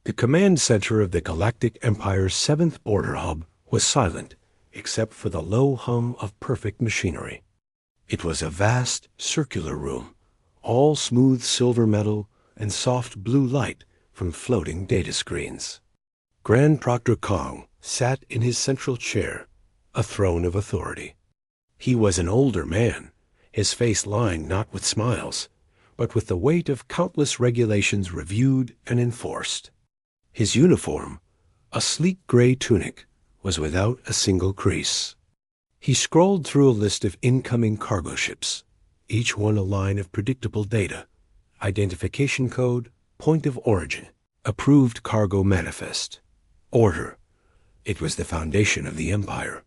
The command center of the Galactic Empire's 7th border hub was silent, except for the low hum of perfect machinery. It was a vast, circular room, all smooth silver metal and soft blue light from floating data screens. Grand Proctor Kong sat in his central chair, a throne of authority. He was an older man, his face lined not with smiles, but with the weight of countless regulations reviewed and enforced. His uniform, a sleek gray tunic, was without a single crease. He scrolled through a list of incoming cargo ships, each one a line of predictable data, identification code, point of origin, approved cargo manifest. Order. It was the foundation of the Empire.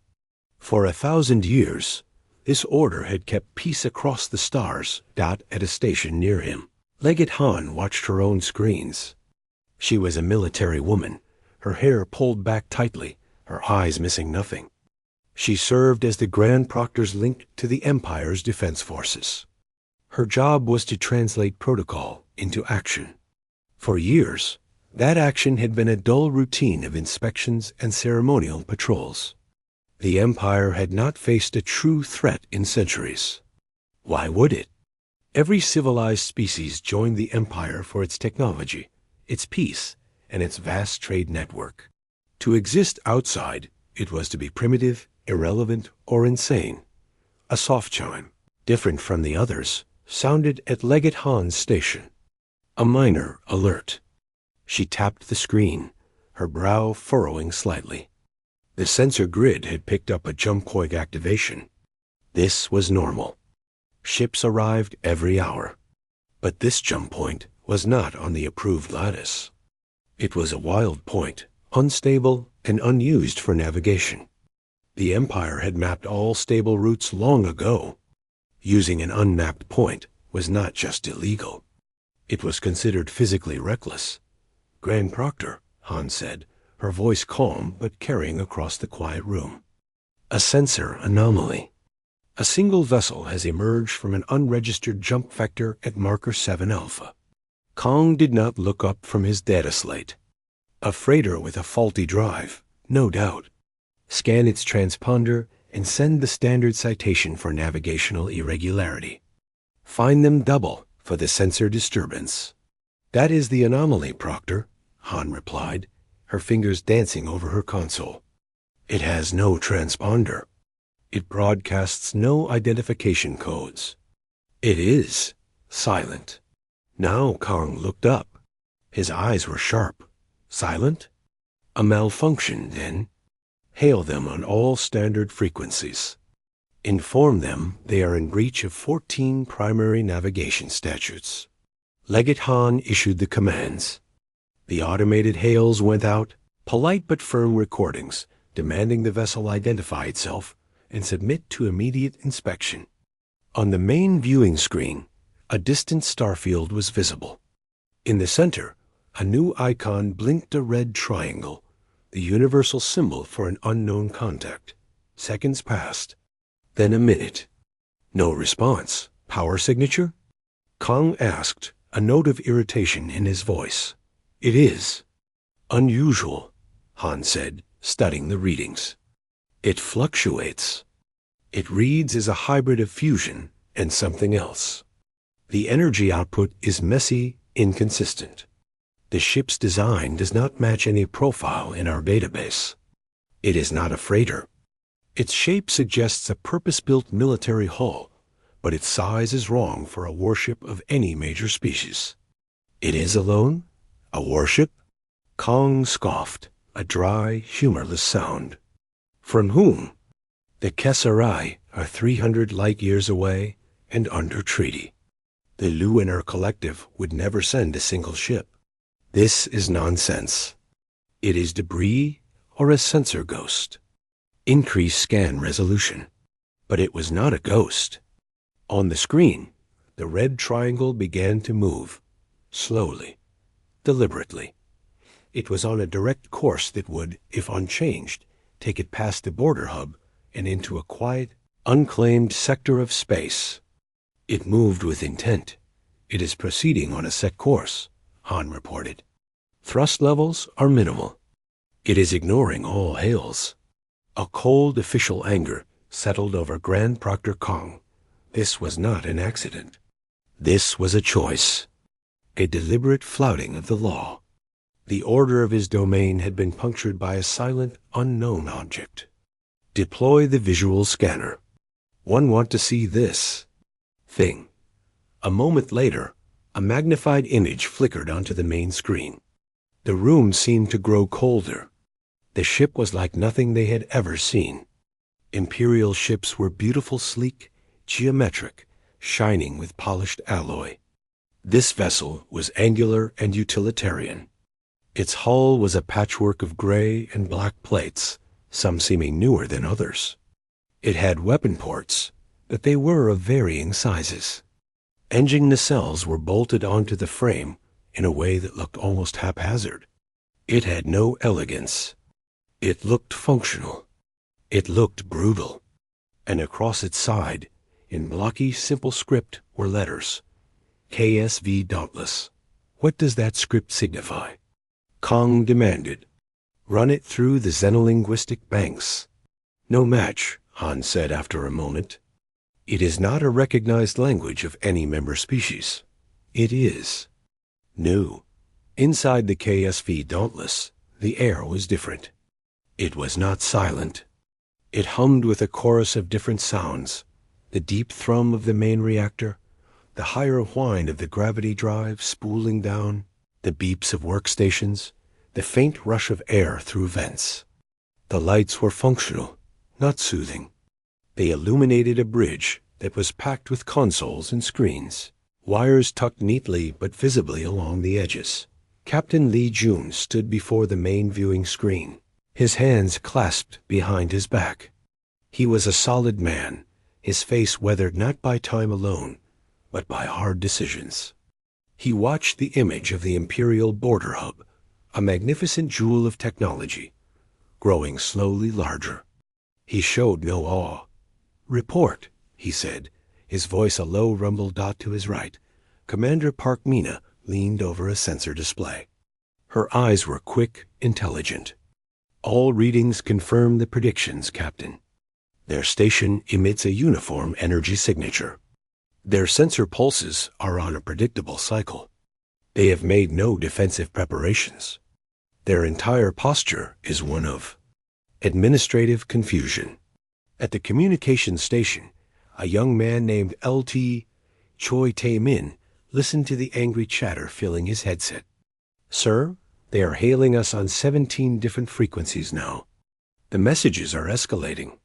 For 1,000 years, this order had kept peace across the stars, at a station near him. Legate Han watched her own screens. She was a military woman, her hair pulled back tightly, her eyes missing nothing. She served as the Grand Proctor's link to the Empire's defense forces. Her job was to translate protocol into action. For years, that action had been a dull routine of inspections and ceremonial patrols. The Empire had not faced a true threat in centuries. Why would it? Every civilized species joined the Empire for its technology, its peace, and its vast trade network. To exist outside, it was to be primitive, irrelevant, or insane. A soft chime, different from the others, sounded at Legate Han's station. A minor alert. She tapped the screen, her brow furrowing slightly. The sensor grid had picked up a jump point activation. This was normal. Ships arrived every hour. But this jump point was not on the approved lattice. It was a wild point, unstable and unused for navigation. The Empire had mapped all stable routes long ago. Using an unmapped point was not just illegal. It was considered physically reckless. Grand Proctor, Han said, her voice calm but carrying across the quiet room. A sensor anomaly. A single vessel has emerged from an unregistered jump vector at marker 7 Alpha. Kong did not look up from his data slate. A freighter with a faulty drive, no doubt. Scan its transponder and send the standard citation for navigational irregularity. Find them double for the sensor disturbance. That is the anomaly, Proctor, Han replied, her fingers dancing over her console. It has no transponder. It broadcasts no identification codes. It is silent. Now Kong looked up. His eyes were sharp. Silent? A malfunction, then. Hail them on all standard frequencies. Inform them they are in breach of 14 primary navigation statutes. Legate Han issued the commands. The automated hails went out, polite but firm recordings, demanding the vessel identify itself and submit to immediate inspection. On the main viewing screen, a distant starfield was visible. In the center, a new icon blinked a red triangle, the universal symbol for an unknown contact. Seconds passed. Then a minute. No response. Power signature? Kong asked, a note of irritation in his voice. It is. Unusual, Han said, studying the readings. It fluctuates. It reads as a hybrid of fusion and something else. The energy output is messy, inconsistent. The ship's design does not match any profile in our database. It is not a freighter. Its shape suggests a purpose-built military hull, but its size is wrong for a warship of any major species. It is alone? A warship? Kong scoffed, a dry, humorless sound. From whom? The Kesserai are 300 light-years away and under treaty. The Lunar Collective would never send a single ship. This is nonsense. It is debris or a sensor ghost. Increase scan resolution. But it was not a ghost. On the screen, the red triangle began to move, slowly, deliberately. It was on a direct course that would, if unchanged, take it past the border hub and into a quiet, unclaimed sector of space. It moved with intent. It is proceeding on a set course, Han reported. Thrust levels are minimal. It is ignoring all hails. A cold official anger settled over Grand Proctor Kong. This was not an accident. This was a choice. A deliberate flouting of the law. The order of his domain had been punctured by a silent, unknown object. Deploy the visual scanner. One want to see this thing. A moment later, a magnified image flickered onto the main screen. The room seemed to grow colder. The ship was like nothing they had ever seen. Imperial ships were beautiful, sleek, geometric, shining with polished alloy. This vessel was angular and utilitarian. Its hull was a patchwork of gray and black plates, some seeming newer than others. It had weapon ports, but they were of varying sizes. Engine nacelles were bolted onto the frame in a way that looked almost haphazard. It had no elegance. It looked functional. It looked brutal. And across its side, in blocky, simple script, were letters. KSV Dauntless. What does that script signify? Kong demanded. Run it through the xenolinguistic banks. No match, Han said after a moment. It is not a recognized language of any member species. It is new. Inside the KSV Dauntless, the air was different. It was not silent. It hummed with a chorus of different sounds, the deep thrum of the main reactor, the higher whine of the gravity drive spooling down, the beeps of workstations, the faint rush of air through vents. The lights were functional, not soothing. They illuminated a bridge that was packed with consoles and screens, wires tucked neatly but visibly along the edges. Captain Lee Jun stood before the main viewing screen, his hands clasped behind his back. He was a solid man, his face weathered not by time alone, but by hard decisions. He watched the image of the Imperial Border Hub, a magnificent jewel of technology, growing slowly larger. He showed no awe. Report, he said, his voice a low rumble dot to his right. Commander Park Mina leaned over a sensor display. Her eyes were quick, intelligent. All readings confirm the predictions, Captain. Their station emits a uniform energy signature. Their sensor pulses are on a predictable cycle. They have made no defensive preparations. Their entire posture is one of administrative confusion. At the communications station, a young man named L.T. Choi Tae-min listened to the angry chatter filling his headset. Sir, they are hailing us on 17 different frequencies now. The messages are escalating,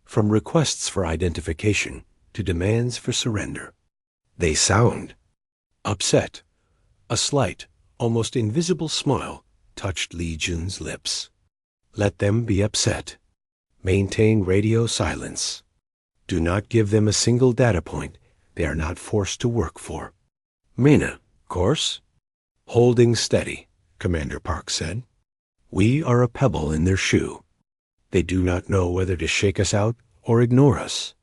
from requests for identification to demands for surrender. They sound upset. A slight, almost invisible smile touched Lee Jun's lips. Let them be upset. Maintain radio silence. Do not give them a single data point they are not forced to work for. Mina, course? Holding steady, Commander Park said. We are a pebble in their shoe. They do not know whether to shake us out or ignore us.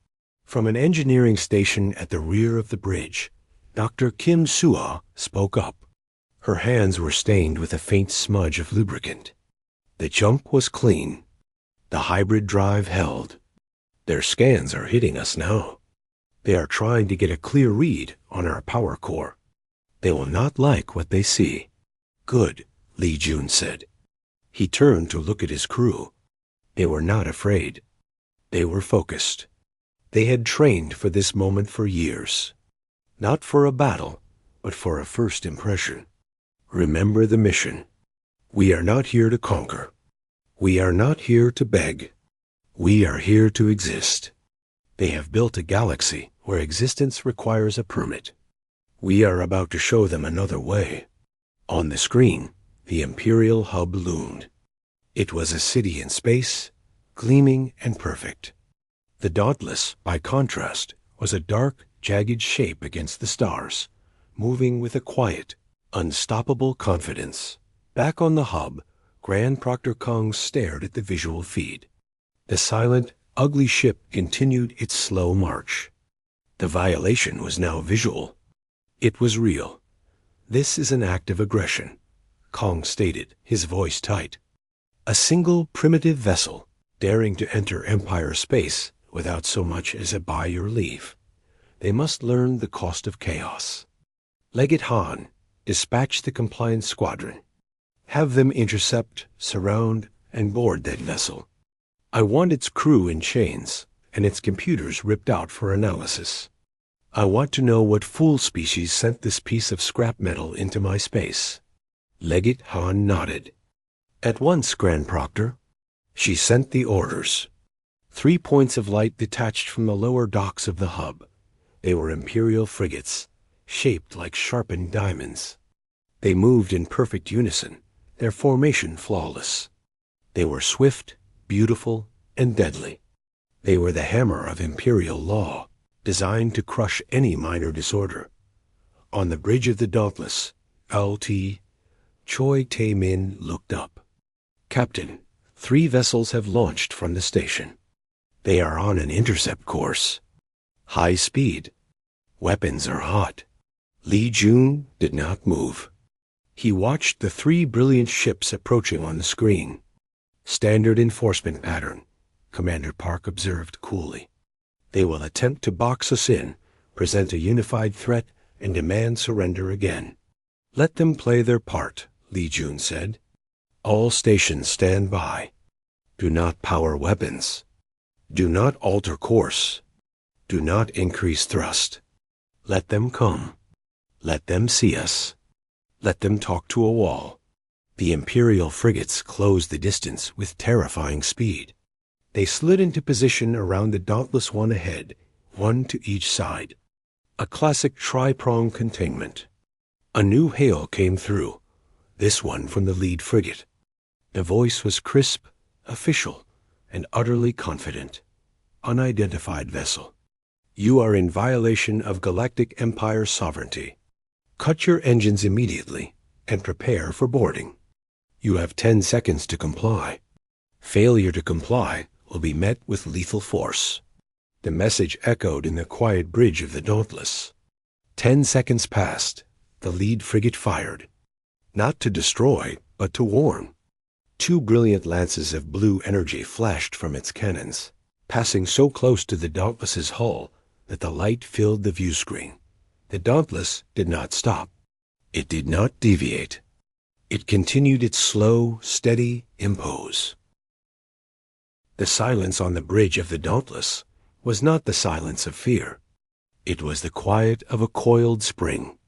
From an engineering station at the rear of the bridge, Dr. Kim Suah spoke up. Her hands were stained with a faint smudge of lubricant. The jump was clean. The hybrid drive held. Their scans are hitting us now. They are trying to get a clear read on our power core. They will not like what they see. Good, Lee Jun said. He turned to look at his crew. They were not afraid. They were focused. They had trained for this moment for years. Not for a battle, but for a first impression. Remember the mission. We are not here to conquer. We are not here to beg. We are here to exist. They have built a galaxy where existence requires a permit. We are about to show them another way. On the screen, the Imperial hub loomed. It was a city in space, gleaming and perfect. The Dauntless, by contrast, was a dark, jagged shape against the stars, moving with a quiet, unstoppable confidence. Back on the hub, Grand Proctor Kong stared at the visual feed. The silent, ugly ship continued its slow march. The violation was now visual. It was real. This is an act of aggression. Kong stated, his voice tight. A single primitive vessel daring to enter Empire space without so much as a by your leave. They must learn the cost of chaos. Legate Han, dispatch the compliance squadron. Have them intercept, surround, and board that vessel. I want its crew in chains and its computers ripped out for analysis. I want to know what fool species sent this piece of scrap metal into my space. Legate Han nodded. At once, Grand Proctor. She sent the orders. 3 points of light detached from the lower docks of the hub. They were Imperial frigates, shaped like sharpened diamonds. They moved in perfect unison, their formation flawless. They were swift, beautiful, and deadly. They were the hammer of Imperial law, designed to crush any minor disorder. On the bridge of the Dauntless, LT, Choi Tae-min looked up. Captain, 3 vessels have launched from the station. They are on an intercept course. High speed. Weapons are hot. Lee Jun did not move. He watched the 3 brilliant ships approaching on the screen. Standard enforcement pattern, Commander Park observed coolly. They will attempt to box us in, present a unified threat, and demand surrender again. Let them play their part, Lee Jun said. All stations stand by. Do not power weapons. Do not alter course. Do not increase thrust. Let them come. Let them see us. Let them talk to a wall. The Imperial frigates closed the distance with terrifying speed. They slid into position around the Dauntless One ahead, 1 to each side. A classic tri-prong containment. A new hail came through, this one from the lead frigate. The voice was crisp, official, and utterly confident. Unidentified vessel. You are in violation of Galactic Empire sovereignty. Cut your engines immediately and prepare for boarding. You have 10 seconds to comply. Failure to comply will be met with lethal force. The message echoed in the quiet bridge of the Dauntless. 10 seconds passed. The lead frigate fired. Not to destroy, but to warn. 2 brilliant lances of blue energy flashed from its cannons, passing so close to the Dauntless's hull that the light filled the view screen. The Dauntless did not stop. It did not deviate. It continued its slow, steady impose. The silence on the bridge of the Dauntless was not the silence of fear. It was the quiet of a coiled spring.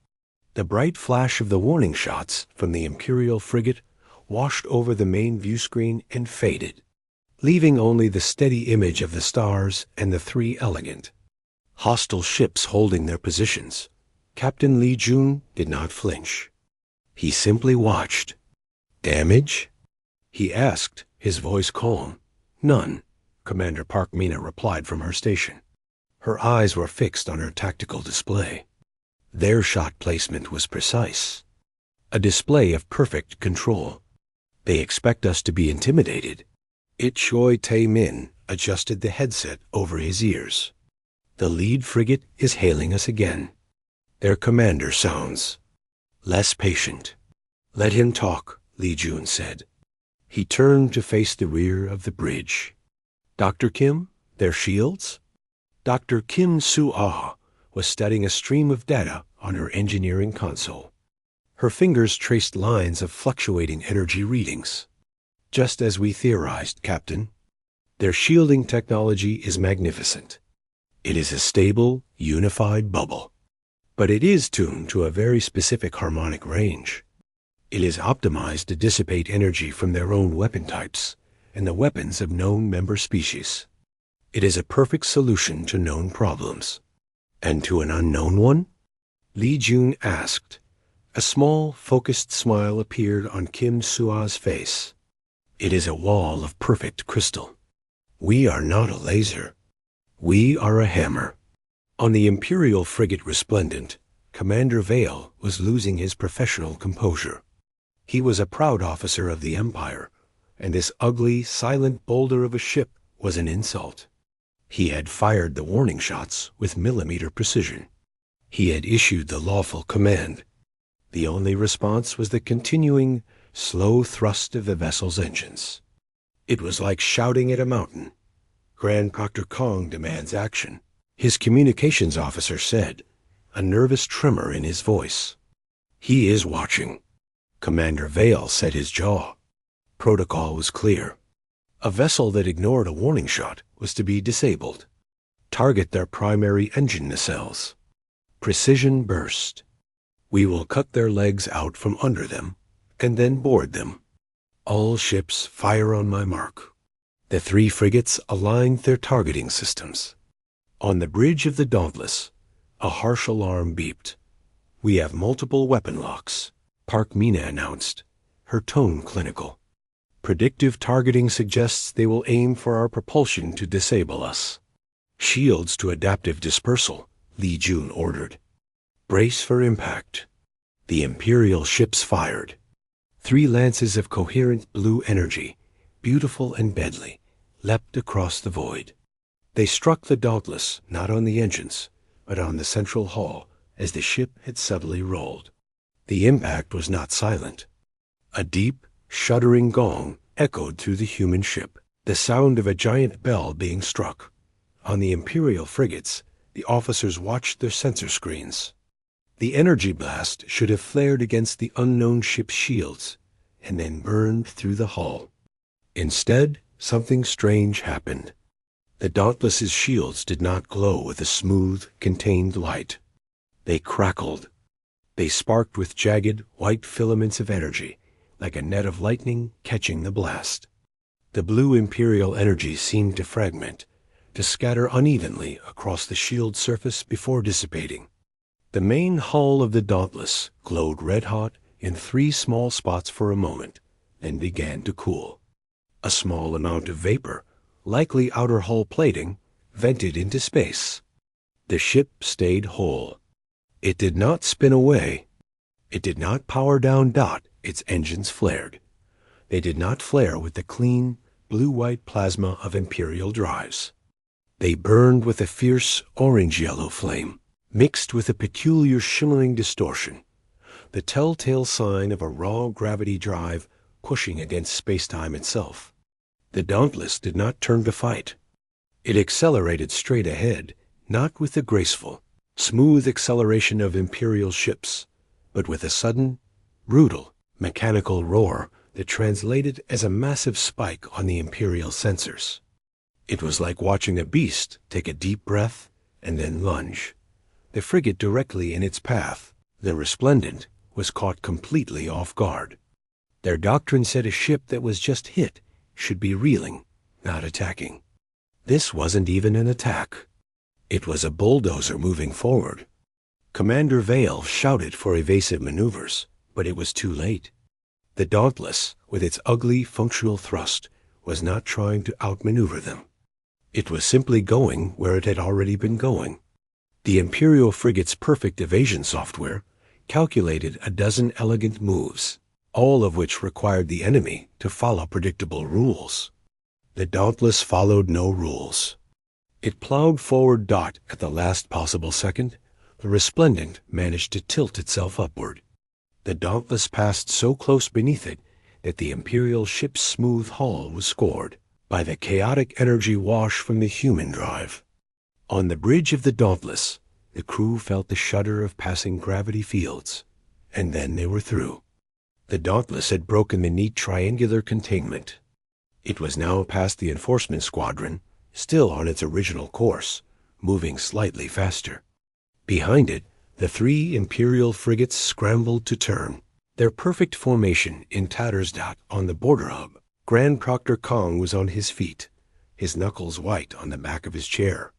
The bright flash of the warning shots from the Imperial frigate washed over the main view screen and faded, leaving only the steady image of the stars and the 3 elegant, hostile ships holding their positions. Captain Lee Jun did not flinch. He simply watched. Damage? He asked, his voice calm. None, Commander Park Mina replied from her station. Her eyes were fixed on her tactical display. Their shot placement was precise. A display of perfect control. They expect us to be intimidated. Choi Tae-min adjusted the headset over his ears. The lead frigate is hailing us again. Their commander sounds less patient. Let him talk, Lee Jun said. He turned to face the rear of the bridge. Dr. Kim, their shields? Dr. Kim Soo-ah was studying a stream of data on her engineering console. Her fingers traced lines of fluctuating energy readings. Just as we theorized, Captain. Their shielding technology is magnificent. It is a stable, unified bubble. But it is tuned to a very specific harmonic range. It is optimized to dissipate energy from their own weapon types and the weapons of known member species. It is a perfect solution to known problems. And to an unknown one? Lee Jun asked. A small, focused smile appeared on Kim Soo-ah's face. It is a wall of perfect crystal. We are not a laser. We are a hammer. On the Imperial frigate Resplendent, Commander Vale was losing his professional composure. He was a proud officer of the Empire, and this ugly, silent boulder of a ship was an insult. He had fired the warning shots with millimeter precision. He had issued the lawful command. The only response was the continuing, slow thrust of the vessel's engines. It was like shouting at a mountain. Grand Proctor Kong demands action, his communications officer said, a nervous tremor in his voice. He is watching. Commander Vale set his jaw. Protocol was clear. A vessel that ignored a warning shot was to be disabled. Target their primary engine nacelles. Precision burst. We will cut their legs out from under them and then board them. All ships fire on my mark. The 3 frigates aligned their targeting systems. On the bridge of the Dauntless, a harsh alarm beeped. We have multiple weapon locks, Park Mina announced, her tone clinical. Predictive targeting suggests they will aim for our propulsion to disable us. Shields to adaptive dispersal, Li Jun ordered. Brace for impact. The Imperial ships fired. 3 lances of coherent blue energy, beautiful and deadly, leapt across the void. They struck the Dauntless not on the engines, but on the central hull as the ship had suddenly rolled. The impact was not silent. A deep, shuddering gong echoed through the human ship, the sound of a giant bell being struck. On the Imperial frigates, the officers watched their sensor screens. The energy blast should have flared against the unknown ship's shields and then burned through the hull. Instead, something strange happened. The Dauntless's shields did not glow with a smooth, contained light. They crackled. They sparked with jagged, white filaments of energy, like a net of lightning catching the blast. The blue Imperial energy seemed to fragment, to scatter unevenly across the shield surface before dissipating. The main hull of the Dauntless glowed red-hot in 3 small spots for a moment, then began to cool. A small amount of vapor, likely outer hull plating, vented into space. The ship stayed whole. It did not spin away. It did not power down. Its engines flared. They did not flare with the clean, blue-white plasma of Imperial drives. They burned with a fierce orange-yellow flame, mixed with a peculiar shimmering distortion, the telltale sign of a raw gravity drive pushing against spacetime itself. The Dauntless did not turn to fight. It accelerated straight ahead, not with the graceful, smooth acceleration of Imperial ships, but with a sudden, brutal, mechanical roar that translated as a massive spike on the Imperial sensors. It was like watching a beast take a deep breath and then lunge. The frigate directly in its path, the Resplendent, was caught completely off guard. Their doctrine said a ship that was just hit should be reeling, not attacking. This wasn't even an attack. It was a bulldozer moving forward. Commander Vale shouted for evasive maneuvers, but it was too late. The Dauntless, with its ugly functional thrust, was not trying to outmaneuver them. It was simply going where it had already been going. The Imperial frigate's perfect evasion software calculated a dozen elegant moves, all of which required the enemy to follow predictable rules. The Dauntless followed no rules. It plowed forward. At the last possible second, the Resplendent managed to tilt itself upward. The Dauntless passed so close beneath it that the Imperial ship's smooth hull was scored by the chaotic energy wash from the human drive. On the bridge of the Dauntless, the crew felt the shudder of passing gravity fields, and then they were through. The Dauntless had broken the neat triangular containment. It was now past the enforcement squadron, still on its original course, moving slightly faster. Behind it, the 3 Imperial frigates scrambled to turn, their perfect formation in tatters. On the border hub, Grand Proctor Kong was on his feet, his knuckles white on the back of his chair.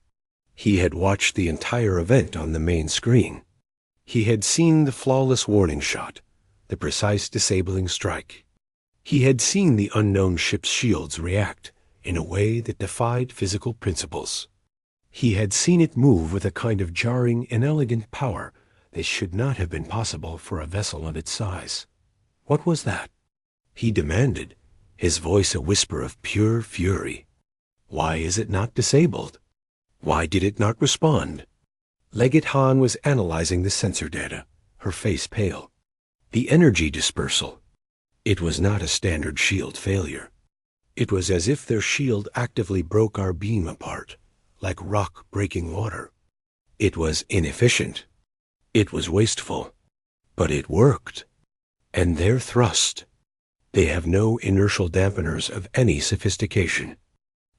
He had watched the entire event on the main screen. He had seen the flawless warning shot, the precise disabling strike. He had seen the unknown ship's shields react in a way that defied physical principles. He had seen it move with a kind of jarring, inelegant power that should not have been possible for a vessel of its size. What was that? He demanded, his voice a whisper of pure fury. Why is it not disabled? Why did it not respond? Legate Han was analyzing the sensor data, her face pale. The energy dispersal. It was not a standard shield failure. It was as if their shield actively broke our beam apart, like rock breaking water. It was inefficient. It was wasteful. But it worked. And their thrust. They have no inertial dampeners of any sophistication.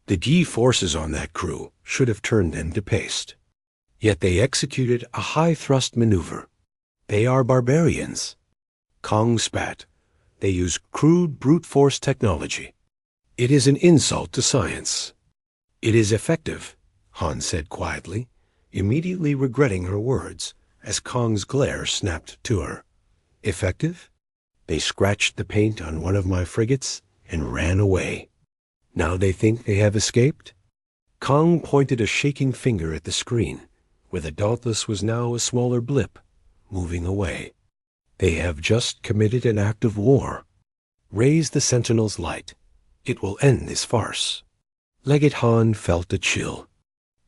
The G-forces on that crew should have turned them to paste. Yet they executed a high-thrust maneuver. They are barbarians. Kong spat. They use crude brute force technology. It is an insult to science. It is effective, Han said quietly, immediately regretting her words as Kong's glare snapped to her. Effective? They scratched the paint on one of my frigates and ran away. Now they think they have escaped? Kong pointed a shaking finger at the screen, where the Dauntless was now a smaller blip, moving away. They have just committed an act of war. Raise the Sentinel's light. It will end this farce. Legate Han felt a chill.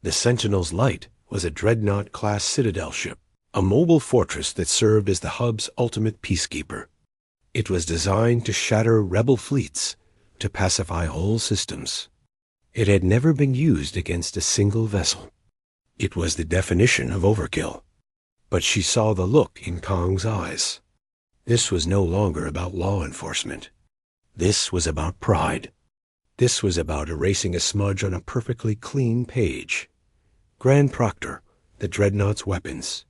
The Sentinel's light was a Dreadnought-class Citadel ship, a mobile fortress that served as the hub's ultimate peacekeeper. It was designed to shatter rebel fleets, to pacify whole systems. It had never been used against a single vessel. It was the definition of overkill. But she saw the look in Kong's eyes. This was no longer about law enforcement. This was about pride. This was about erasing a smudge on a perfectly clean page. Grand Proctor, the Dreadnought's weapons.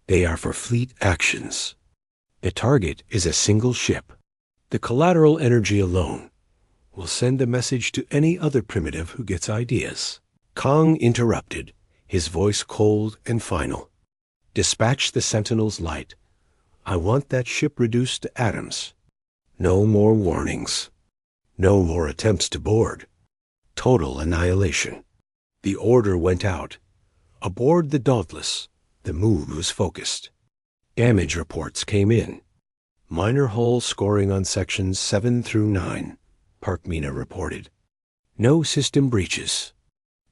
They are for fleet actions. The target is a single ship. The collateral energy alone will send a message to any other primitive who gets ideas. Kong interrupted, his voice cold and final. Dispatch the Sentinel's light. I want that ship reduced to atoms. No more warnings. No more attempts to board. Total annihilation. The order went out. Aboard the Dauntless, the mood was focused. Damage reports came in. Minor hull scoring on sections 7 through 9, Parkmina reported. No system breaches.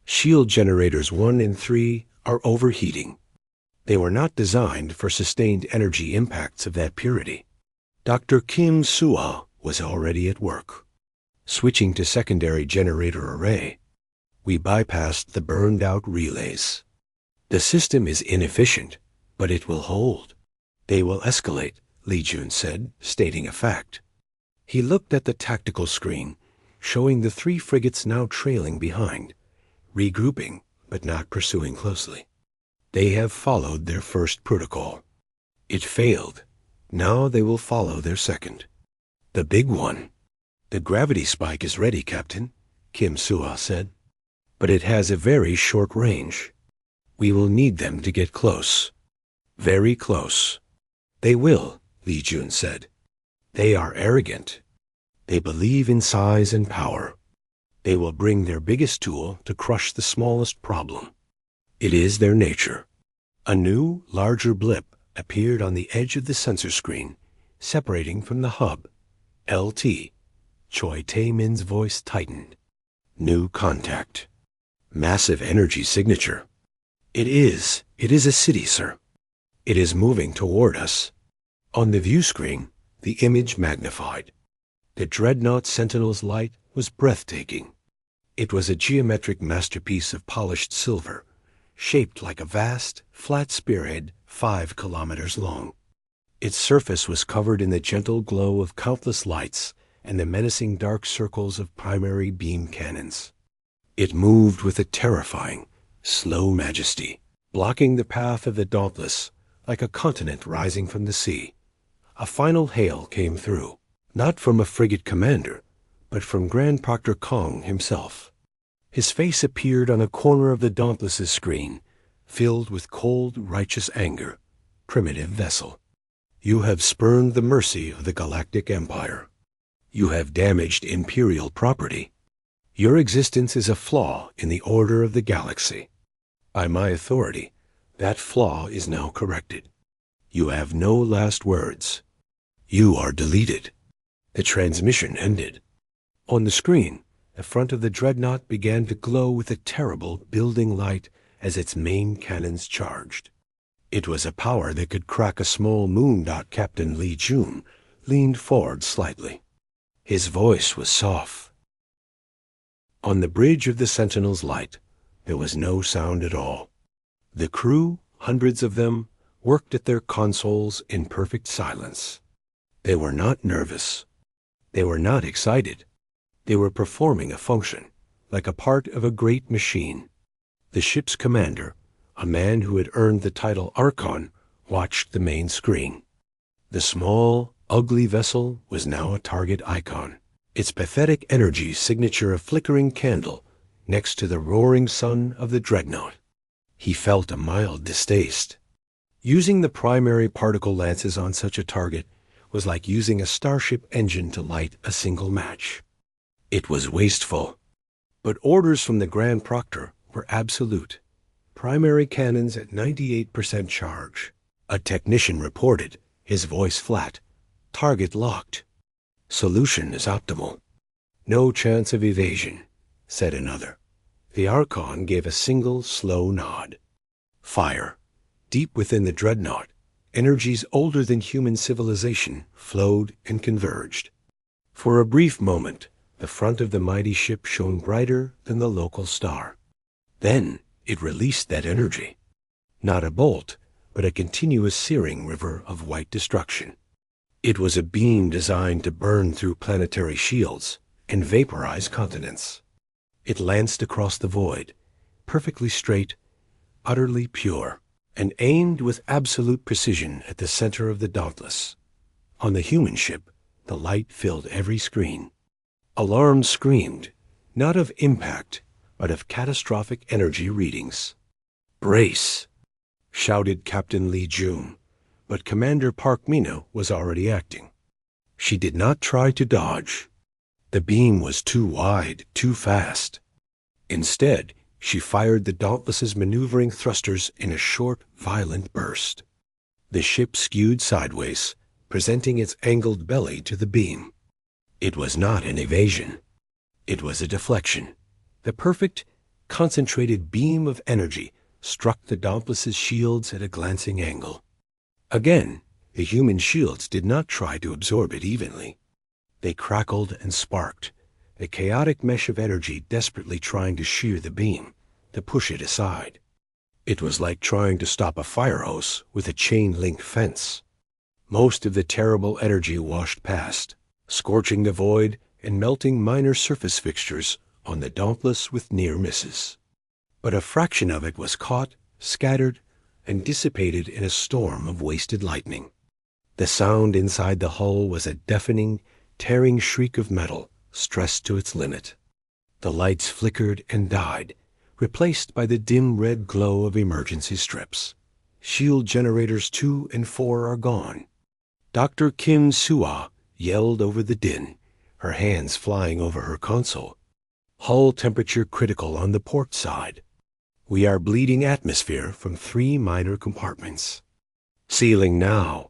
Shield generators 1 and 3 are overheating. They were not designed for sustained energy impacts of that purity. Dr. Kim Sua was already at work. Switching to secondary generator array, we bypassed the burned-out relays. The system is inefficient, but it will hold. They will escalate, Li Jun said, stating a fact. He looked at the tactical screen, showing the 3 frigates now trailing behind, regrouping but not pursuing closely. They have followed their first protocol. It failed. Now they will follow their second. The big one. The gravity spike is ready, Captain, Kim Sua said. But it has a very short range. We will need them to get close. Very close. They will, Li Jun said. They are arrogant. They believe in size and power. They will bring their biggest tool to crush the smallest problem. It is their nature. A new, larger blip appeared on the edge of the sensor screen, separating from the hub. LT. Choi Tae-min's voice tightened. New contact. Massive energy signature. It is a city, sir. It is moving toward us. On the view screen, the image magnified. The Dreadnought Sentinel's light was breathtaking. It was a geometric masterpiece of polished silver, shaped like a vast, flat spearhead 5 kilometers long. Its surface was covered in the gentle glow of countless lights and the menacing dark circles of primary beam cannons. It moved with a terrifying, slow majesty, blocking the path of the Dauntless like a continent rising from the sea. A final hail came through, not from a frigate commander, but from Grand Proctor Kong himself. His face appeared on a corner of the Dauntless's screen, filled with cold, righteous anger. Primitive vessel. You have spurned the mercy of the Galactic Empire. You have damaged Imperial property. Your existence is a flaw in the order of the galaxy. By my authority, that flaw is now corrected. You have no last words. You are deleted. The transmission ended. On the screen, the front of the Dreadnought began to glow with a terrible building light as its main cannons charged. It was a power that could crack a small moon, Captain Li Jun, leaned forward slightly. His voice was soft. On the bridge of the Sentinel's light, there was no sound at all. The crew, hundreds of them, worked at their consoles in perfect silence. They were not nervous. They were not excited. They were performing a function, like a part of a great machine. The ship's commander, a man who had earned the title Archon, watched the main screen. The small, ugly vessel was now a target icon, its pathetic energy signature a flickering candle next to the roaring sun of the dreadnought. He felt a mild distaste. Using the primary particle lances on such a target was like using a starship engine to light a single match. It was wasteful. But orders from the Grand Proctor were absolute. Primary cannons at 98% charge. A technician reported, his voice flat. Target locked. Solution is optimal. No chance of evasion, said another. The Archon gave a single slow nod. Fire. Deep within the dreadnought, energies older than human civilization flowed and converged. For a brief moment, the front of the mighty ship shone brighter than the local star. Then it released that energy. Not a bolt, but a continuous searing river of white destruction. It was a beam designed to burn through planetary shields and vaporize continents. It lanced across the void, perfectly straight, utterly pure, and aimed with absolute precision at the center of the Dauntless. On the human ship, the light filled every screen. Alarms screamed, not of impact, but of catastrophic energy readings. "Brace!" shouted Captain Lee Jun, but Commander Park Mina was already acting. She did not try to dodge. The beam was too wide, too fast. Instead, she fired the Dauntless's maneuvering thrusters in a short, violent burst. The ship skewed sideways, presenting its angled belly to the beam. It was not an evasion. It was a deflection. The perfect, concentrated beam of energy struck the Dauntless's shields at a glancing angle. Again, the human shields did not try to absorb it evenly. They crackled and sparked, a chaotic mesh of energy desperately trying to shear the beam, to push it aside. It was like trying to stop a fire hose with a chain-link fence. Most of the terrible energy washed past, scorching the void and melting minor surface fixtures on the Dauntless with near misses. But a fraction of it was caught, scattered, and dissipated in a storm of wasted lightning. The sound inside the hull was a deafening, tearing shriek of metal, stressed to its limit. The lights flickered and died, replaced by the dim red glow of emergency strips. Shield generators 2 and 4 are gone. Dr. Kim Sua yelled over the din, her hands flying over her console. Hull temperature critical on the port side. We are bleeding atmosphere from 3 minor compartments. Sealing now.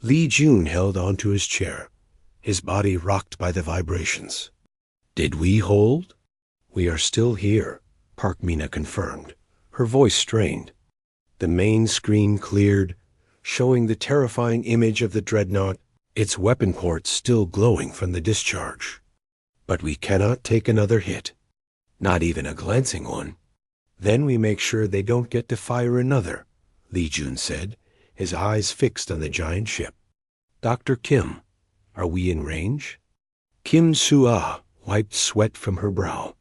Lee Jun held onto his chair, his body rocked by the vibrations. Did we hold? We are still here, Park Mina confirmed, her voice strained. The main screen cleared, showing the terrifying image of the dreadnought, its weapon ports still glowing from the discharge. But we cannot take another hit, not even a glancing one. Then we make sure they don't get to fire another, Lee Jun said, his eyes fixed on the giant ship. Dr. Kim, are we in range? Kim Sua wiped sweat from her brow.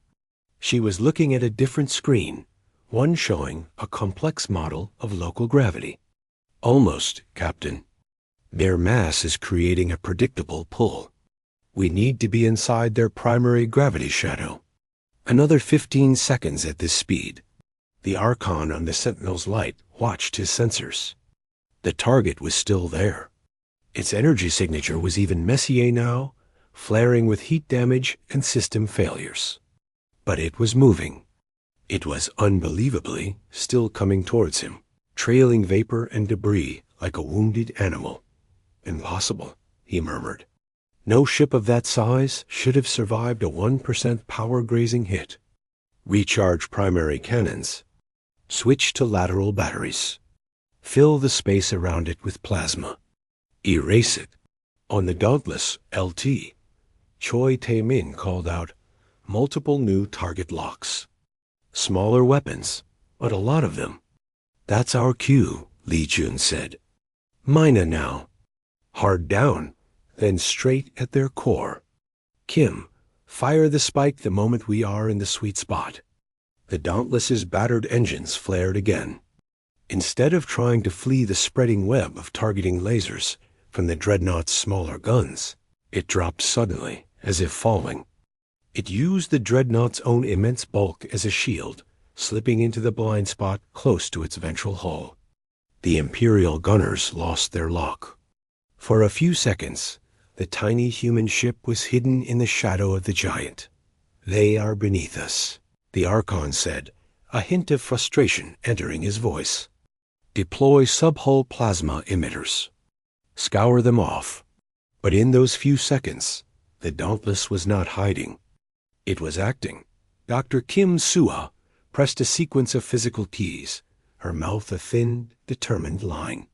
She was looking at a different screen, one showing a complex model of local gravity. Almost, Captain. Their mass is creating a predictable pull. We need to be inside their primary gravity shadow. Another 15 seconds at this speed. The Archon on the Sentinel's light watched his sensors. The target was still there. Its energy signature was even Messier now, flaring with heat damage and system failures. But it was moving. It was unbelievably still coming towards him, trailing vapor and debris like a wounded animal. Impossible, he murmured. No ship of that size should have survived a 1% power-grazing hit. Recharge primary cannons. Switch to lateral batteries. Fill the space around it with plasma. Erase it. On the Dauntless LT, Choi Tae-min called out, multiple new target locks. Smaller weapons, but a lot of them. That's our cue, Lee Jun said. Mina now. Hard down, then straight at their core. Kim, fire the spike the moment we are in the sweet spot. The Dauntless's battered engines flared again. Instead of trying to flee the spreading web of targeting lasers from the Dreadnought's smaller guns, it dropped suddenly, as if falling. It used the Dreadnought's own immense bulk as a shield, slipping into the blind spot close to its ventral hull. The Imperial gunners lost their lock. For a few seconds, the tiny human ship was hidden in the shadow of the giant. They are beneath us, the Archon said, a hint of frustration entering his voice. Deploy sub-hull plasma emitters. Scour them off. But in those few seconds, the Dauntless was not hiding. It was acting. Dr. Kim Sua pressed a sequence of physical keys, her mouth a thin, determined line.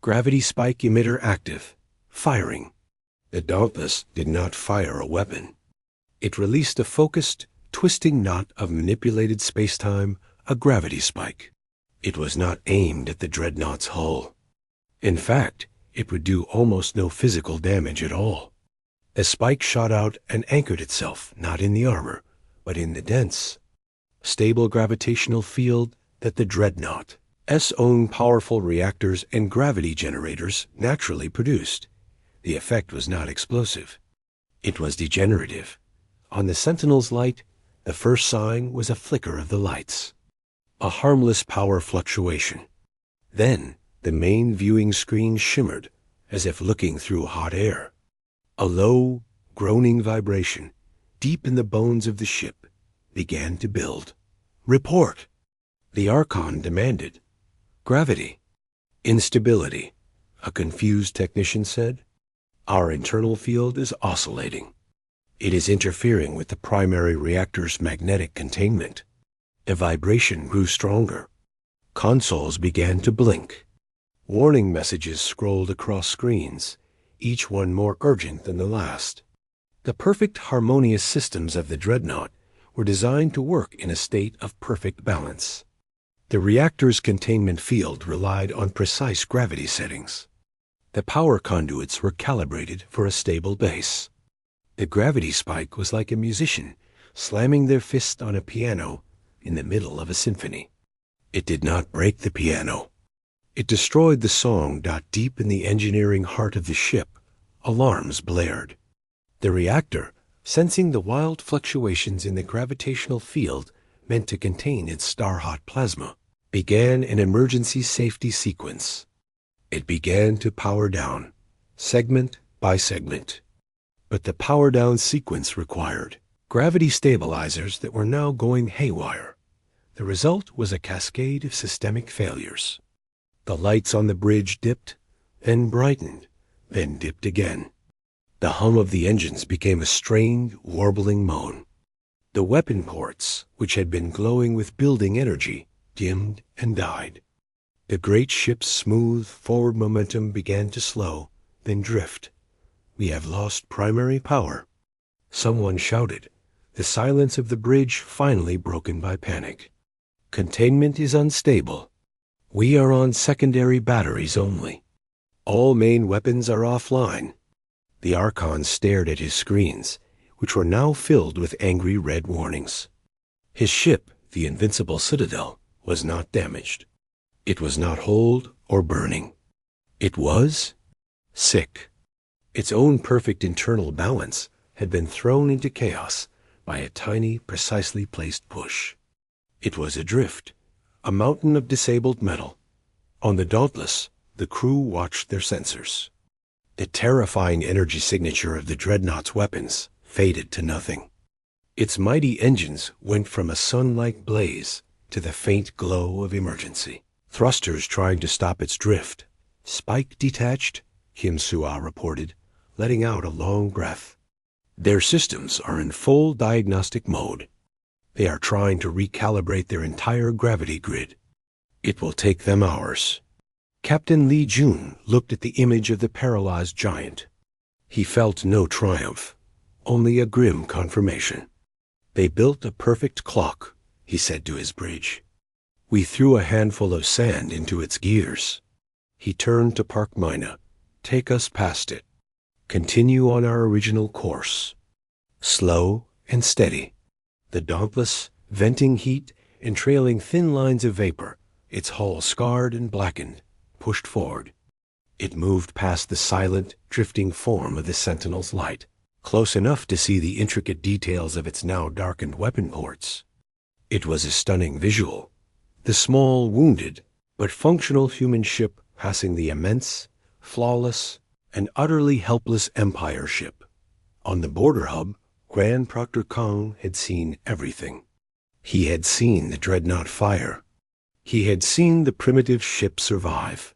Gravity spike emitter active. Firing. The Dauntless did not fire a weapon. It released a focused, twisting knot of manipulated spacetime, a gravity spike. It was not aimed at the Dreadnought's hull. In fact, it would do almost no physical damage at all. The spike shot out and anchored itself not in the armor, but in the dense, stable gravitational field that the Dreadnought's own powerful reactors and gravity generators naturally produced. The effect was not explosive. It was degenerative. On the Sentinel's light, the first sign was a flicker of the lights. A harmless power fluctuation. Then the main viewing screen shimmered, as if looking through hot air. A low, groaning vibration, deep in the bones of the ship, began to build. Report! The Archon demanded. Gravity. Instability, a confused technician said. Our internal field is oscillating. It is interfering with the primary reactor's magnetic containment. The vibration grew stronger. Consoles began to blink. Warning messages scrolled across screens, each one more urgent than the last. The perfect harmonious systems of the Dreadnought were designed to work in a state of perfect balance. The reactor's containment field relied on precise gravity settings. The power conduits were calibrated for a stable base. The gravity spike was like a musician slamming their fist on a piano in the middle of a symphony. It did not break the piano. It destroyed the song. Deep in the engineering heart of the ship, alarms blared. The reactor, sensing the wild fluctuations in the gravitational field meant to contain its star-hot plasma, began an emergency safety sequence. It began to power down, segment by segment. But the power-down sequence required gravity stabilizers that were now going haywire. The result was a cascade of systemic failures. The lights on the bridge dipped, then brightened, then dipped again. The hum of the engines became a strained, warbling moan. The weapon ports, which had been glowing with building energy, dimmed and died. The great ship's smooth forward momentum began to slow, then drift. We have lost primary power. Someone shouted, the silence of the bridge finally broken by panic. Containment is unstable. We are on secondary batteries only. All main weapons are offline. The Archon stared at his screens, which were now filled with angry red warnings. His ship, the Invincible Citadel, was not damaged. It was not holed or burning. It was sick. Its own perfect internal balance had been thrown into chaos by a tiny, precisely placed push. It was adrift, a mountain of disabled metal. On the Dauntless, the crew watched their sensors. The terrifying energy signature of the Dreadnought's weapons faded to nothing. Its mighty engines went from a sun-like blaze to the faint glow of emergency. Thrusters trying to stop its drift. Spike detached, Kim Sua reported, letting out a long breath. Their systems are in full diagnostic mode. They are trying to recalibrate their entire gravity grid. It will take them hours. Captain Lee Jun looked at the image of the paralyzed giant. He felt no triumph, only a grim confirmation. "They built a perfect clock," he said to his bridge. "We threw a handful of sand into its gears." He turned to Park Mina. "Take us past it. Continue on our original course. Slow and steady." The Dauntless, venting heat and trailing thin lines of vapor, its hull scarred and blackened, pushed forward. It moved past the silent, drifting form of the Sentinel's light, close enough to see the intricate details of its now darkened weapon ports. It was a stunning visual. The small, wounded, but functional human ship passing the immense, flawless, and utterly helpless Empire ship. On the border hub, Grand Proctor Kong had seen everything. He had seen the dreadnought fire. He had seen the primitive ship survive.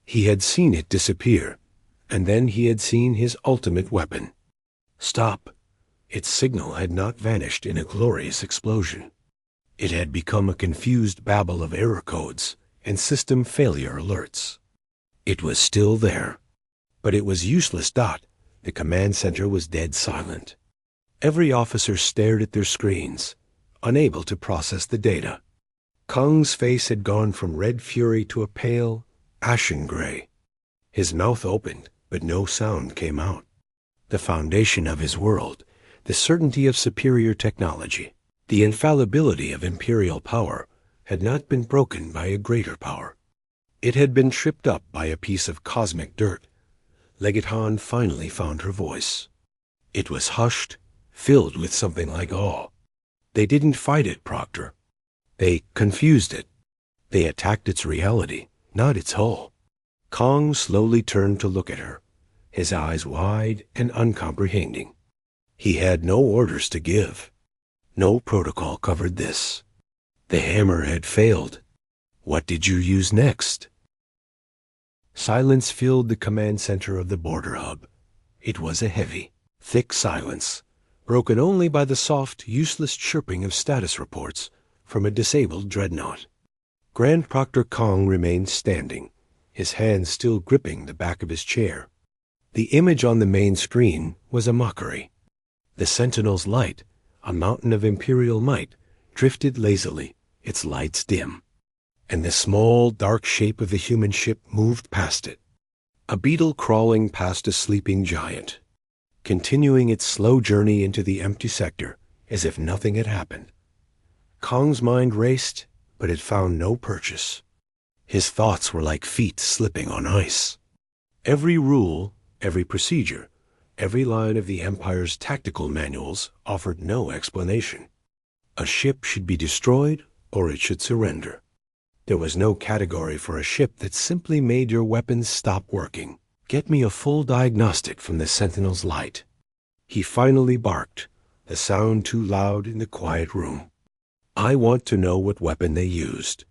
He had seen it disappear, and then he had seen his ultimate weapon. Stop. Its signal had not vanished in a glorious explosion. It had become a confused babble of error codes and system failure alerts. It was still there, but it was useless. The command center was dead silent. Every officer stared at their screens, unable to process the data. Kong's face had gone from red fury to a pale, ashen gray. His mouth opened, but no sound came out. The foundation of his world, the certainty of superior technology, the infallibility of imperial power, had not been broken by a greater power. It had been tripped up by a piece of cosmic dirt. Legate Han finally found her voice. It was hushed, filled with something like awe. "They didn't fight it, Proctor. They confused it. They attacked its reality, not its hull." Kong slowly turned to look at her, his eyes wide and uncomprehending. He had no orders to give. No protocol covered this. The hammer had failed. What did you use next? Silence filled the command center of the border hub. It was a heavy, thick silence, broken only by the soft, useless chirping of status reports from a disabled dreadnought. Grand Proctor Kong remained standing, his hands still gripping the back of his chair. The image on the main screen was a mockery. The Sentinel's light, a mountain of imperial might, drifted lazily, its lights dim. And the small, dark shape of the human ship moved past it. A beetle crawling past a sleeping giant, continuing its slow journey into the empty sector as if nothing had happened. Kong's mind raced, but it found no purchase. His thoughts were like feet slipping on ice. Every rule, every procedure, every line of the Empire's tactical manuals offered no explanation. A ship should be destroyed or it should surrender. There was no category for a ship that simply made your weapons stop working. "Get me a full diagnostic from the Sentinel's light." He finally barked, the sound too loud in the quiet room. "I want to know what weapon they used.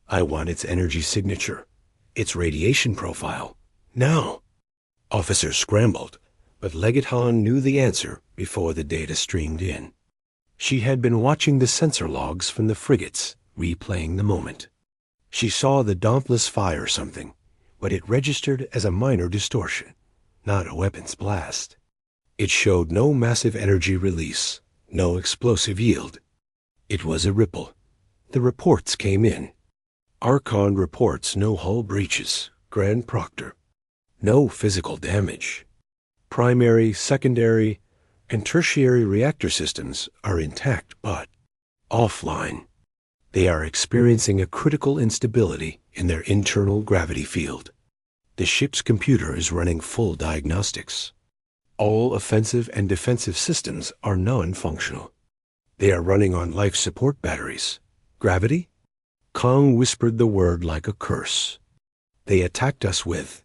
I want its energy signature, its radiation profile, now." Officers scrambled, but Legate Han knew the answer before the data streamed in. She had been watching the sensor logs from the frigates, replaying the moment. She saw the Dauntless fire something, but it registered as a minor distortion, not a weapon's blast. It showed no massive energy release, no explosive yield. It was a ripple. The reports came in. "Archon reports no hull breaches, Grand Proctor. No physical damage. Primary, secondary, and tertiary reactor systems are intact but offline. They are experiencing a critical instability in their internal gravity field. The ship's computer is running full diagnostics. All offensive and defensive systems are non-functional. They are running on life support batteries. Gravity?" Kong whispered the word like a curse. "They attacked us with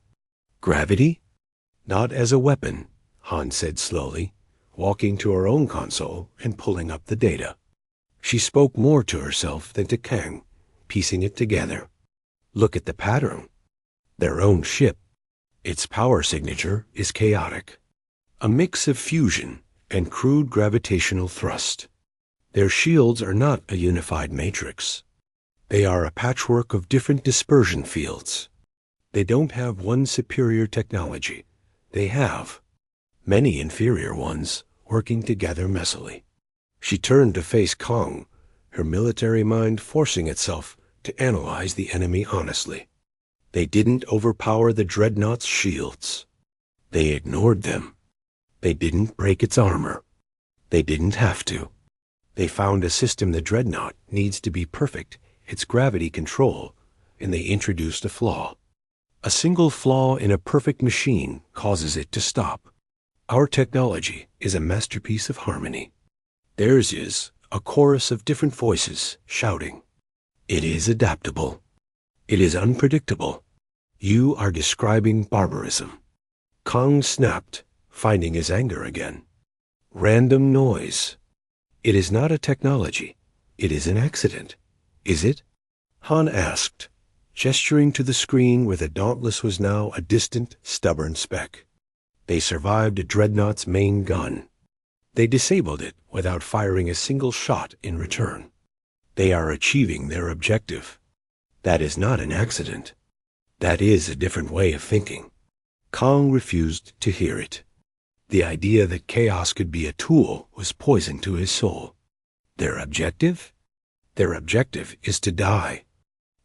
gravity?" "Not as a weapon," Han said slowly, walking to her own console and pulling up the data. She spoke more to herself than to Kang, piecing it together. "Look at the pattern. Their own ship. Its power signature is chaotic. A mix of fusion and crude gravitational thrust. Their shields are not a unified matrix. They are a patchwork of different dispersion fields. They don't have one superior technology. They have many inferior ones working together messily. She turned to face Kong, her military mind forcing itself to analyze the enemy honestly. They didn't overpower the dreadnought's shields. They ignored them. They didn't break its armor. They didn't have to. They found a system the dreadnought needs to be perfect, its gravity control, and they introduced a flaw. A single flaw in a perfect machine causes it to stop. Our technology is a masterpiece of harmony. Theirs is a chorus of different voices shouting. It is adaptable. It is unpredictable. You are describing barbarism. Kong snapped, finding his anger again. Random noise. It is not a technology. It is an accident. Is it? Han asked, gesturing to the screen where the Dauntless was now a distant, stubborn speck. They survived a dreadnought's main gun. They disabled it without firing a single shot in return. They are achieving their objective. That is not an accident. That is a different way of thinking. Kong refused to hear it. The idea that chaos could be a tool was poison to his soul. Their objective? Their objective is to die.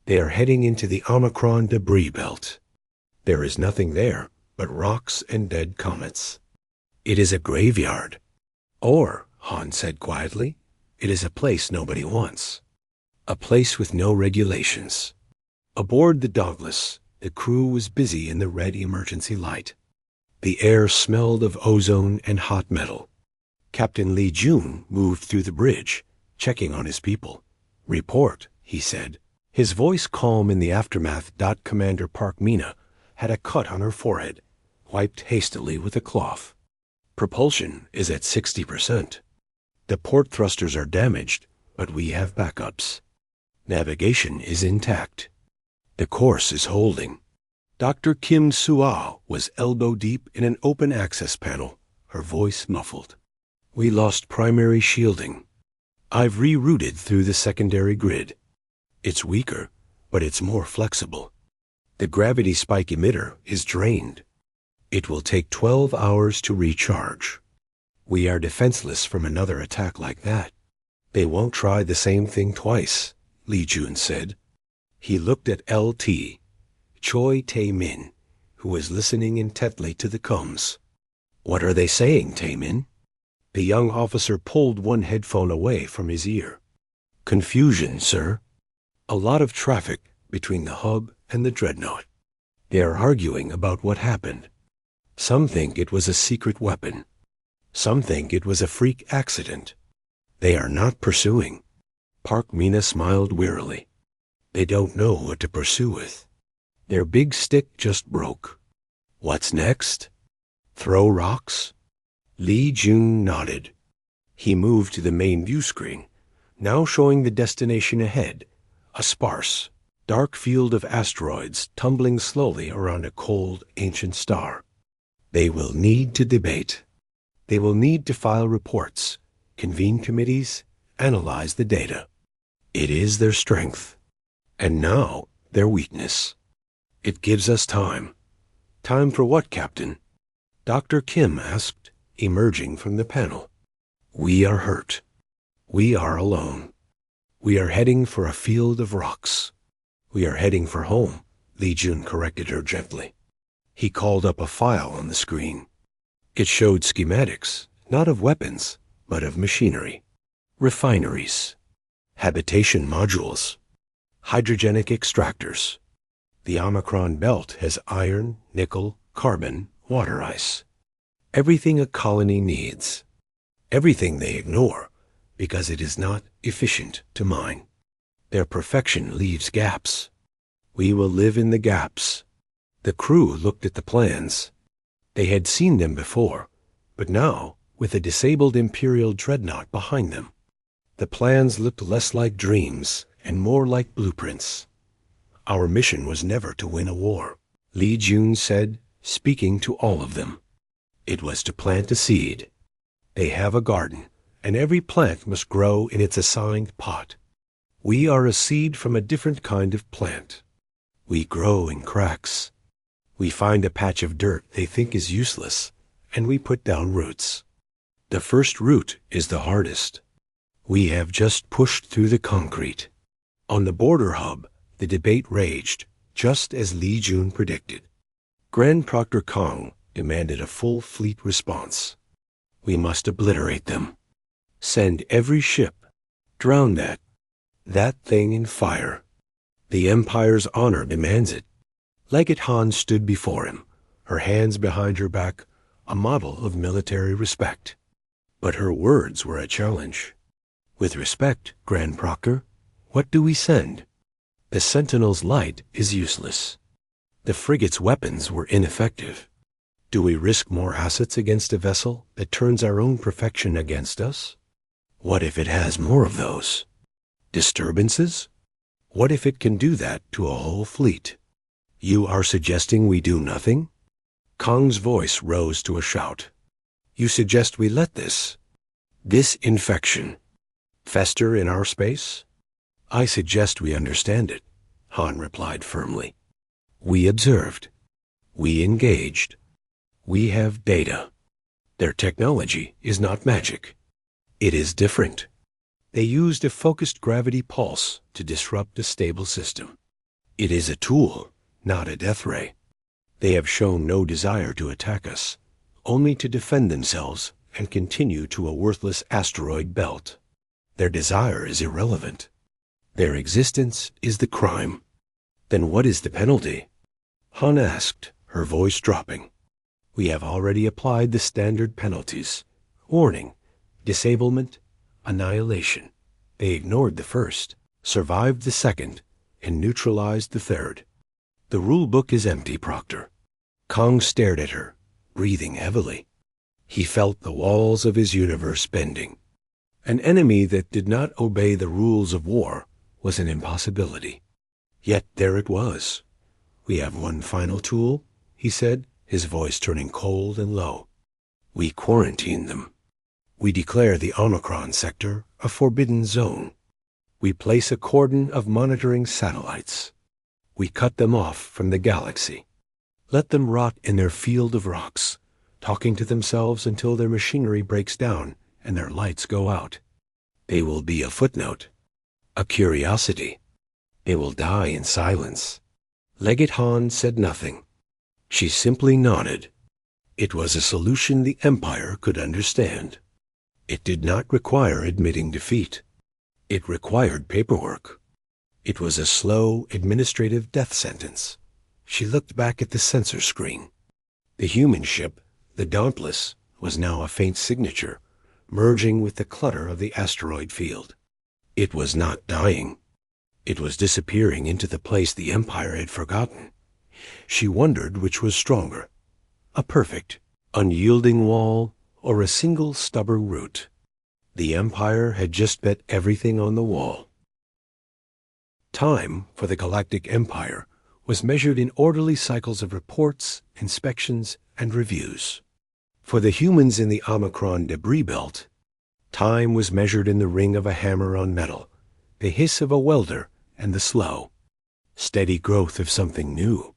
They are heading into the Omicron debris belt. There is nothing there but rocks and dead comets. It is a graveyard. Or, Han said quietly, it is a place nobody wants. A place with no regulations. Aboard the Dauntless, the crew was busy in the red emergency light. The air smelled of ozone and hot metal. Captain Li Jun moved through the bridge, checking on his people. Report, he said. His voice calm in the aftermath. Commander Park Mina had a cut on her forehead, wiped hastily with a cloth. Propulsion is at 60%. The port thrusters are damaged, but we have backups. Navigation is intact. The course is holding. Dr. Kim Suao was elbow-deep in an open access panel, her voice muffled. We lost primary shielding. I've rerouted through the secondary grid. It's weaker, but it's more flexible. The gravity spike emitter is drained. It will take 12 hours to recharge. We are defenseless from another attack like that. They won't try the same thing twice, Li Jun said. He looked at LT, Choi Tae-min, who was listening intently to the comms. What are they saying, Tae-min? The young officer pulled one headphone away from his ear. Confusion, sir. A lot of traffic between the hub and the dreadnought. They are arguing about what happened. Some think it was a secret weapon. Some think it was a freak accident. They are not pursuing. Park Mina smiled wearily. They don't know what to pursue with. Their big stick just broke. What's next? Throw rocks? Li Jun nodded. He moved to the main view screen, now showing the destination ahead, a sparse, dark field of asteroids tumbling slowly around a cold, ancient star. They will need to debate. They will need to file reports, convene committees, analyze the data. It is their strength. And now, their weakness. It gives us time. Time for what, Captain? Dr. Kim asked, emerging from the panel. We are hurt. We are alone. We are heading for a field of rocks. We are heading for home, Li Jun corrected her gently. He called up a file on the screen. It showed schematics, not of weapons, but of machinery. Refineries. Habitation modules. Hydrogenic extractors. The Omicron belt has iron, nickel, carbon, water ice. Everything a colony needs. Everything they ignore because it is not efficient to mine. Their perfection leaves gaps. We will live in the gaps. The crew looked at the plans. They had seen them before, but now, with a disabled Imperial dreadnought behind them, the plans looked less like dreams and more like blueprints. Our mission was never to win a war, Li Jun said, speaking to all of them. It was to plant a seed. They have a garden, and every plant must grow in its assigned pot. We are a seed from a different kind of plant. We grow in cracks. We find a patch of dirt they think is useless, and we put down roots. The first root is the hardest. We have just pushed through the concrete. On the border hub, the debate raged, just as Li Jun predicted. Grand Proctor Kong demanded a full fleet response. We must obliterate them. Send every ship. Drown that thing in fire. The Empire's honor demands it. Legate Han stood before him, her hands behind her back, a model of military respect. But her words were a challenge. With respect, Grand Proctor, what do we send? The Sentinel's light is useless. The frigate's weapons were ineffective. Do we risk more assets against a vessel that turns our own perfection against us? What if it has more of those? Disturbances? What if it can do that to a whole fleet? You are suggesting we do nothing? Kong's voice rose to a shout. You suggest we let this infection fester in our space? I suggest we understand it, Han replied firmly. We observed. We engaged. We have data. Their technology is not magic. It is different. They used a focused gravity pulse to disrupt a stable system. It is a tool, not a death ray. They have shown no desire to attack us, only to defend themselves and continue to a worthless asteroid belt. Their desire is irrelevant. Their existence is the crime. Then what is the penalty? Han asked, her voice dropping. We have already applied the standard penalties. Warning, disablement, annihilation. They ignored the first, survived the second, and neutralized the third. The rule book is empty, Proctor. Kong stared at her, breathing heavily. He felt the walls of his universe bending. An enemy that did not obey the rules of war was an impossibility. Yet there it was. We have one final tool, he said, his voice turning cold and low. We quarantine them. We declare the Omicron sector a forbidden zone. We place a cordon of monitoring satellites. We cut them off from the galaxy. Let them rot in their field of rocks, talking to themselves until their machinery breaks down and their lights go out. They will be a footnote, a curiosity. They will die in silence. Legate Han said nothing. She simply nodded. It was a solution the Empire could understand. It did not require admitting defeat. It required paperwork. It was a slow, administrative death sentence. She looked back at the sensor screen. The human ship, the Dauntless, was now a faint signature, merging with the clutter of the asteroid field. It was not dying. It was disappearing into the place the Empire had forgotten. She wondered which was stronger, a perfect, unyielding wall or a single stubborn root. The Empire had just bet everything on the wall. Time for the Galactic Empire was measured in orderly cycles of reports, inspections, and reviews. For the humans in the Omicron debris belt, time was measured in the ring of a hammer on metal, the hiss of a welder, and the slow, steady growth of something new.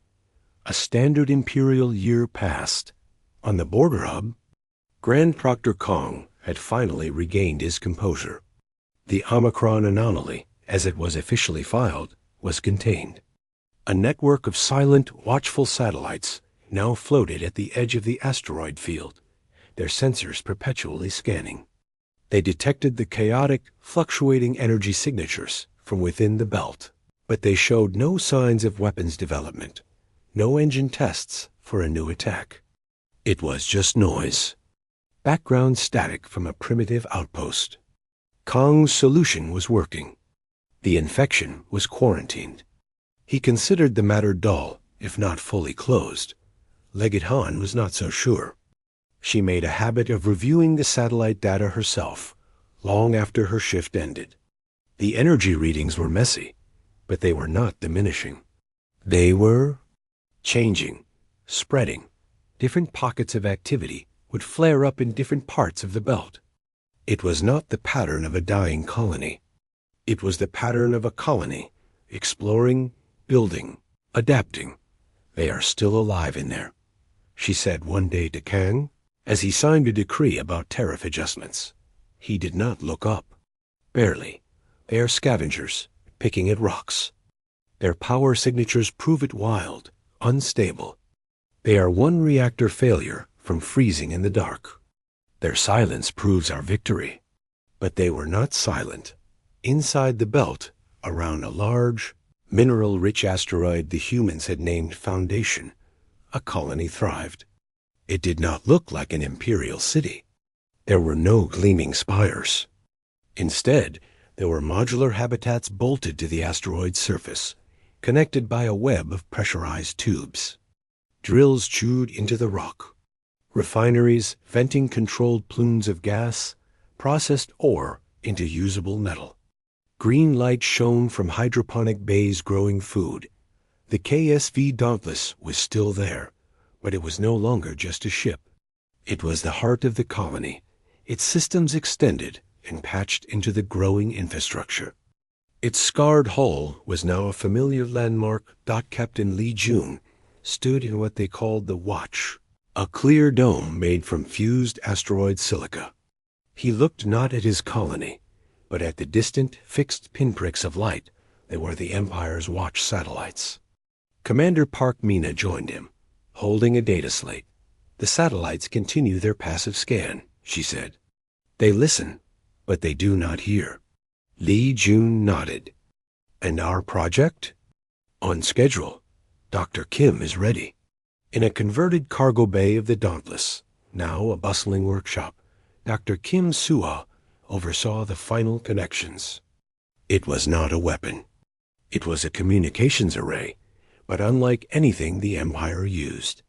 A standard imperial year passed. On the border hub, Grand Proctor Kong had finally regained his composure. The Omicron anomaly, as it was officially filed, was contained. A network of silent, watchful satellites now floated at the edge of the asteroid field, their sensors perpetually scanning. They detected the chaotic, fluctuating energy signatures from within the belt, but they showed no signs of weapons development, no engine tests for a new attack. It was just noise, background static from a primitive outpost. Kong's solution was working. The infection was quarantined. He considered the matter dull, if not fully closed. Legate Han was not so sure. She made a habit of reviewing the satellite data herself, long after her shift ended. The energy readings were messy, but they were not diminishing. They were changing, spreading. Different pockets of activity would flare up in different parts of the belt. It was not the pattern of a dying colony. It was the pattern of a colony, exploring, building, adapting. They are still alive in there, she said one day to Kang, as he signed a decree about tariff adjustments. He did not look up. Barely. They are scavengers, picking at rocks. Their power signatures prove it wild, unstable. They are one reactor failure from freezing in the dark. Their silence proves our victory. But they were not silent. Inside the belt, around a large, mineral-rich asteroid the humans had named Foundation, a colony thrived. It did not look like an imperial city. There were no gleaming spires. Instead, there were modular habitats bolted to the asteroid's surface, connected by a web of pressurized tubes. Drills chewed into the rock. Refineries venting controlled plumes of gas, processed ore into usable metal. Green light shone from hydroponic bays growing food. The KSV Dauntless was still there, but it was no longer just a ship. It was the heart of the colony, its systems extended and patched into the growing infrastructure. Its scarred hull was now a familiar landmark. Captain Lee Jun stood in what they called the Watch, a clear dome made from fused asteroid silica. He looked not at his colony, but at the distant, fixed pinpricks of light that were the Empire's Watch satellites. Commander Park Mina joined him, holding a data slate. "The satellites continue their passive scan," she said. "They listen, but they do not hear." Lee Jun nodded. "And our project?" "On schedule. Dr. Kim is ready." In a converted cargo bay of the Dauntless, now a bustling workshop, Dr. Kim Suha oversaw the final connections. It was not a weapon. It was a communications array, but unlike anything the Empire used.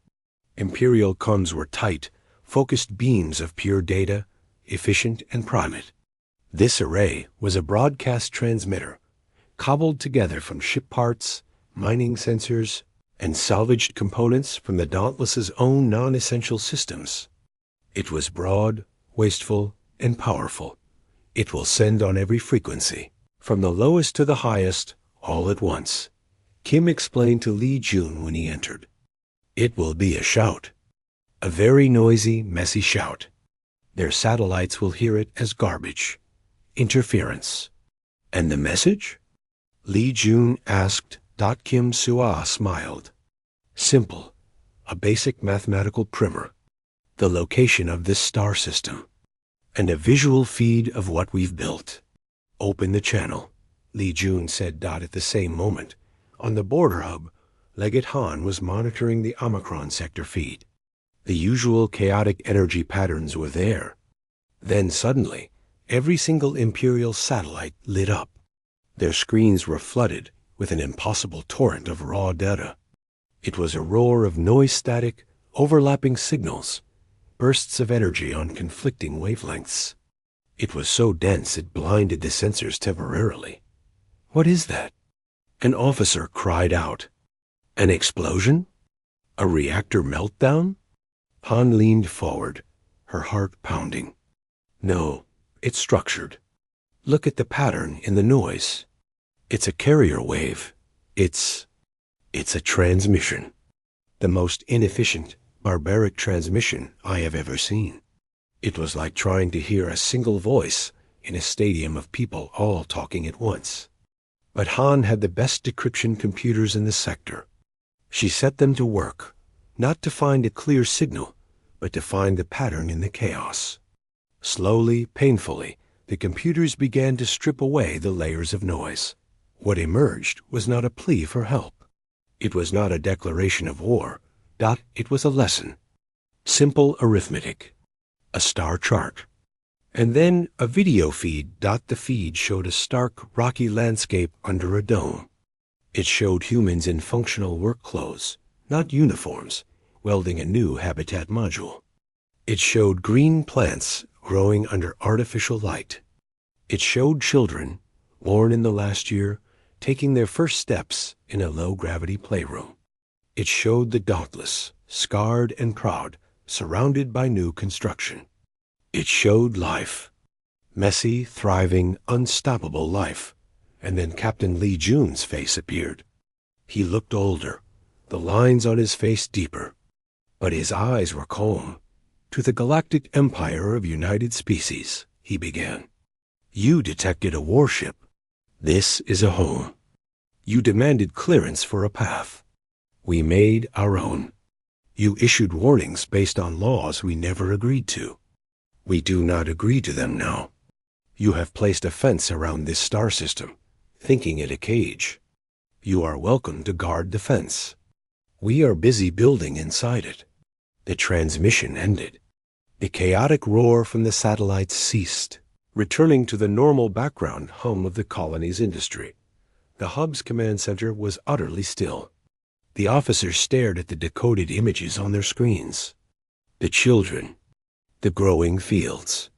Imperial comms were tight, focused beams of pure data, efficient and private. This array was a broadcast transmitter, cobbled together from ship parts, mining sensors, and salvaged components from the Dauntless's own non-essential systems. It was broad, wasteful, and powerful. It will send on every frequency, from the lowest to the highest, all at once, Kim explained to Lee Jun when he entered. It will be a shout. A very noisy, messy shout. Their satellites will hear it as garbage. Interference. And the message? Lee Jun asked. Kim Suha smiled. Simple. A basic mathematical primer. The location of this star system. And a visual feed of what we've built. Open the channel, Lee Jun said. At the same moment, on the border hub, Legate Han was monitoring the Omicron sector feed. The usual chaotic energy patterns were there. Then suddenly, every single Imperial satellite lit up. Their screens were flooded with an impossible torrent of raw data. It was a roar of noise static, overlapping signals, bursts of energy on conflicting wavelengths. It was so dense it blinded the sensors temporarily. What is that? An officer cried out. An explosion? A reactor meltdown? Han leaned forward, her heart pounding. No, it's structured. Look at the pattern in the noise. It's a carrier wave. It's a transmission. The most inefficient, barbaric transmission I have ever seen. It was like trying to hear a single voice in a stadium of people all talking at once. But Han had the best decryption computers in the sector. She set them to work, not to find a clear signal, but to find the pattern in the chaos. Slowly, painfully, the computers began to strip away the layers of noise. What emerged was not a plea for help. It was not a declaration of war. It was a lesson. Simple arithmetic. A star chart. And then a video feed. The feed showed a stark, rocky landscape under a dome. It showed humans in functional work clothes, not uniforms, welding a new habitat module. It showed green plants growing under artificial light. It showed children, born in the last year, taking their first steps in a low-gravity playroom. It showed the Dauntless, scarred and proud, surrounded by new construction. It showed life. Messy, thriving, unstoppable life. And then Captain Lee Jun's face appeared. He looked older, the lines on his face deeper. But his eyes were calm. To the Galactic Empire of United Species, he began. You detected a warship. This is a home. You demanded clearance for a path. We made our own. You issued warnings based on laws we never agreed to. We do not agree to them now. You have placed a fence around this star system, thinking it a cage. You are welcome to guard the fence. We are busy building inside it. The transmission ended. The chaotic roar from the satellites ceased, returning to the normal background hum of the colony's industry. The hub's command center was utterly still. The officers stared at the decoded images on their screens. The children, the growing fields.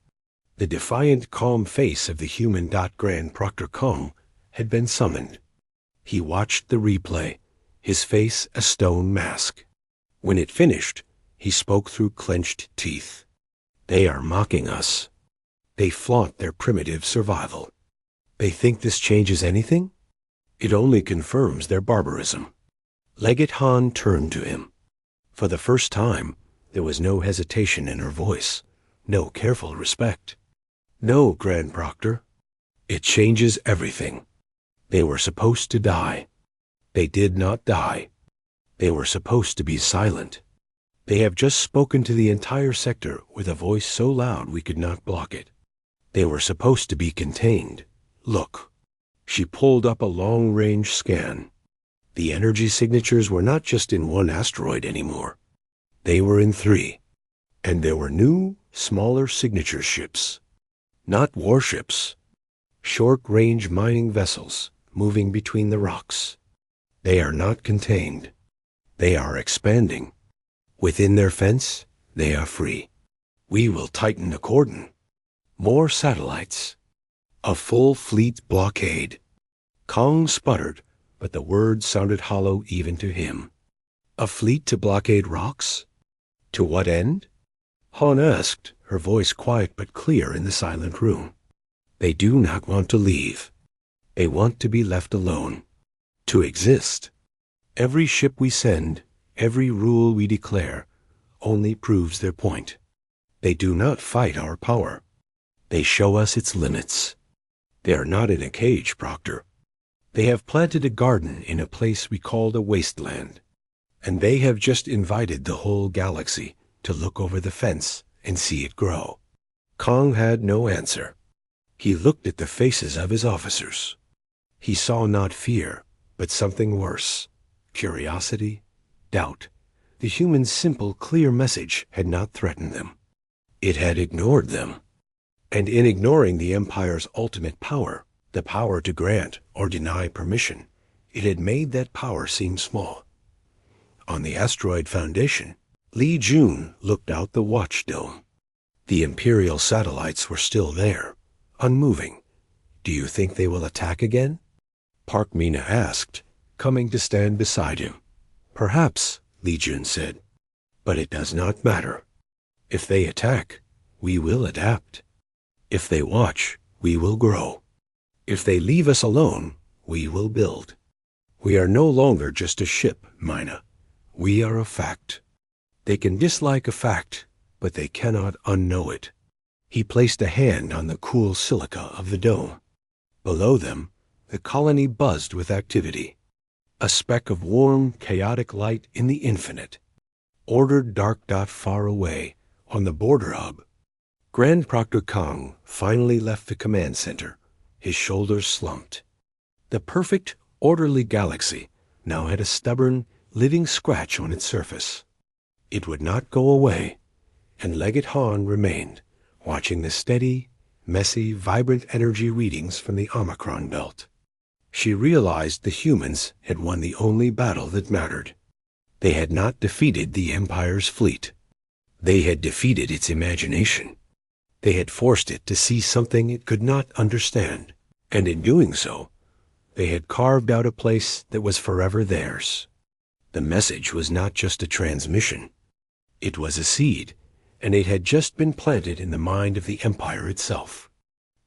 The defiant, calm face of the human Grand Proctor Kong had been summoned. He watched the replay, his face a stone mask. When it finished, he spoke through clenched teeth. They are mocking us. They flaunt their primitive survival. They think this changes anything? It only confirms their barbarism. Legate Han turned to him. For the first time, there was no hesitation in her voice, no careful respect. No, Grand Proctor. It changes everything. They were supposed to die. They did not die. They were supposed to be silent. They have just spoken to the entire sector with a voice so loud we could not block it. They were supposed to be contained. Look. She pulled up a long-range scan. The energy signatures were not just in one asteroid anymore. They were in 3. And there were new, smaller signature ships. Not warships. Short-range mining vessels moving between the rocks. They are not contained. They are expanding. Within their fence, they are free. We will tighten the cordon. More satellites. A full fleet blockade. Kong sputtered, but the words sounded hollow even to him. A fleet to blockade rocks? To what end? Han asked, her voice quiet but clear in the silent room. They do not want to leave. They want to be left alone. To exist. Every ship we send, every rule we declare, only proves their point. They do not fight our power. They show us its limits. They are not in a cage, Proctor. They have planted a garden in a place we called a wasteland, and they have just invited the whole galaxy to look over the fence and see it grow. Kong had no answer. He looked at the faces of his officers. He saw not fear, but something worse. Curiosity, doubt. The human's simple, clear message had not threatened them. It had ignored them. And in ignoring the Empire's ultimate power, the power to grant or deny permission, it had made that power seem small. On the asteroid foundation, Li Jun looked out the watch dome. The Imperial satellites were still there, unmoving. Do you think they will attack again? Park Mina asked, coming to stand beside him. Perhaps, Li Jun said, but it does not matter. If they attack, we will adapt. If they watch, we will grow. If they leave us alone, we will build. We are no longer just a ship, Mina. We are a fact. They can dislike a fact, but they cannot unknow it. He placed a hand on the cool silica of the dome. Below them, the colony buzzed with activity. A speck of warm, chaotic light in the infinite. Ordered dark dot far away, on the border hub. Grand Proctor Kong finally left the command center, his shoulders slumped. The perfect, orderly galaxy now had a stubborn, living scratch on its surface. It would not go away, and Legate Han remained, watching the steady, messy, vibrant energy readings from the Omicron belt. She realized the humans had won the only battle that mattered. They had not defeated the Empire's fleet. They had defeated its imagination. They had forced it to see something it could not understand, and in doing so, they had carved out a place that was forever theirs. The message was not just a transmission. It was a seed, and it had just been planted in the mind of the Empire itself.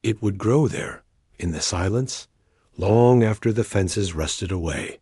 It would grow there, in the silence, long after the fences rusted away.